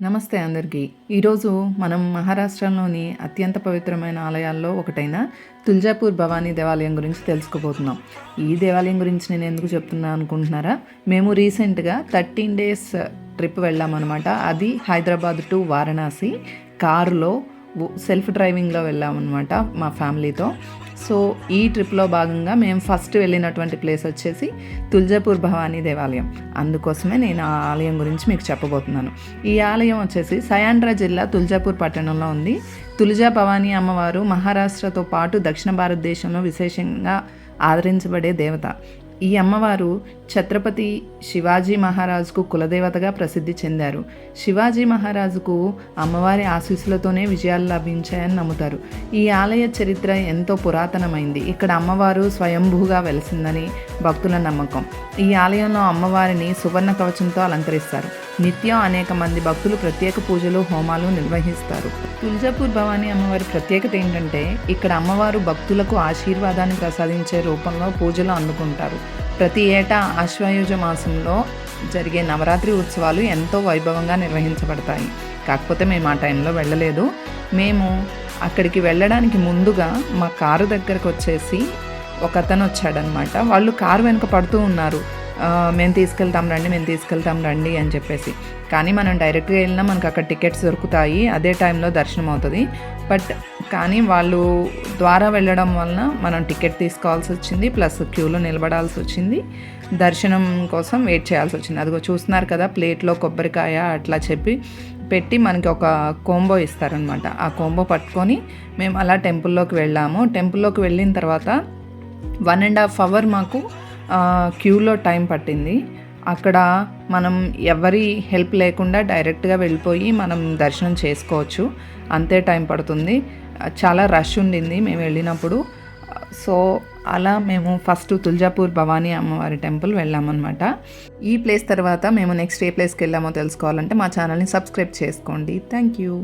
నమస్తే అందరికీ. ఈరోజు మనం మహారాష్ట్రలోని అత్యంత పవిత్రమైన ఆలయాల్లో ఒకటైన తుల్జాపూర్ భవానీ దేవాలయం గురించి తెలుసుకోబోతున్నాం. ఈ దేవాలయం గురించి నేను ఎందుకు చెప్తున్నా అనుకుంటున్నారా? మేము రీసెంట్గా 13 days ట్రిప్ వెళ్ళామన్నమాట. అది హైదరాబాద్ టు వారణాసి కారులో సెల్ఫ్ డ్రైవింగ్లో వెళ్ళామన్నమాట మా ఫ్యామిలీతో. సో ఈ ట్రిప్లో భాగంగా మేము ఫస్ట్ వెళ్ళినటువంటి ప్లేస్ వచ్చేసి తుల్జాపూర్ భవానీ దేవాలయం. అందుకోసమే నేను ఆ ఆలయం గురించి మీకు చెప్పబోతున్నాను. ఈ ఆలయం వచ్చేసి సయాండ్రా జిల్లా తుల్జాపూర్ పట్టణంలో ఉంది. తుల్జా భవానీ అమ్మవారు మహారాష్ట్రతో పాటు దక్షిణ భారతదేశంలో విశేషంగా ఆదరించబడే దేవత. ఈ అమ్మవారు ఛత్రపతి శివాజీ మహారాజుకు కులదేవతగా ప్రసిద్ధి చెందారు. శివాజీ మహారాజుకు అమ్మవారి ఆశీస్సులతోనే విజయాలు లభించాయని నమ్ముతారు. ఈ ఆలయ చరిత్ర ఎంతో పురాతనమైంది. ఇక్కడ అమ్మవారు స్వయంభూగా వెలిసిందని భక్తుల నమ్మకం. ఈ ఆలయంలో అమ్మవారిని సువర్ణ కవచంతో అలంకరిస్తారు. నిత్యం అనేక మంది భక్తులు ప్రత్యేక పూజలు హోమాలు నిర్వహిస్తారు. తుల్జాపూర్ భవానీ అమ్మవారి ప్రత్యేకత ఏంటంటే ఇక్కడ అమ్మవారు భక్తులకు ఆశీర్వాదాన్ని ప్రసాదించే రూపంలో పూజలు అందుకుంటారు. ప్రతి ఏటా ఆశ్వయుజ మాసంలో జరిగే నవరాత్రి ఉత్సవాలు ఎంతో వైభవంగా నిర్వహించబడతాయి. కాకపోతే మేము ఆ టైంలో వెళ్ళలేదు. మేము అక్కడికి వెళ్ళడానికి ముందుగా మా కారు దగ్గరకు వచ్చేసి ఒక అతను వచ్చాడనమాట. వాళ్ళు కారు వెనుక పడుతూ ఉన్నారు, మేము తీసుకెళ్తాం రండి అని చెప్పేసి. కానీ మనం డైరెక్ట్గా వెళ్ళినా మనకు అక్కడ టికెట్స్ దొరుకుతాయి, అదే టైంలో దర్శనం అవుతుంది. కానీ వాళ్ళు ద్వారా వెళ్ళడం వలన మనం టికెట్ తీసుకోవాల్సి వచ్చింది, ప్లస్ క్యూలో నిలబడాల్సి వచ్చింది, దర్శనం కోసం వెయిట్ చేయాల్సి వచ్చింది. అదిగో చూస్తున్నారు కదా, ప్లేట్లో కొబ్బరికాయ అట్లా పెట్టి మనకి ఒక కోంబో ఇస్తారనమాట. ఆ కోంబో పట్టుకొని మేము అలా టెంపుల్లోకి వెళ్ళాము. టెంపుల్లోకి వెళ్ళిన తర్వాత 1.5 hours మాకు క్యూలో టైం పట్టింది. అక్కడ మనం ఎవరి హెల్ప్ లేకుండా డైరెక్ట్గా వెళ్ళిపోయి మనం దర్శనం చేసుకోవచ్చు, అంతే టైం పడుతుంది. చాలా రష్ ఉండింది మేము వెళ్ళినప్పుడు. సో అలా మేము ఫస్ట్ తుల్జాపూర్ భవానీ అమ్మవారి టెంపుల్ వెళ్ళామన్నమాట. ఈ ప్లేస్ తర్వాత మేము నెక్స్ట్ ఏ ప్లేస్కి వెళ్ళామో తెలుసుకోవాలంటే మా ఛానల్ని సబ్స్క్రైబ్ చేసుకోండి. Thank you.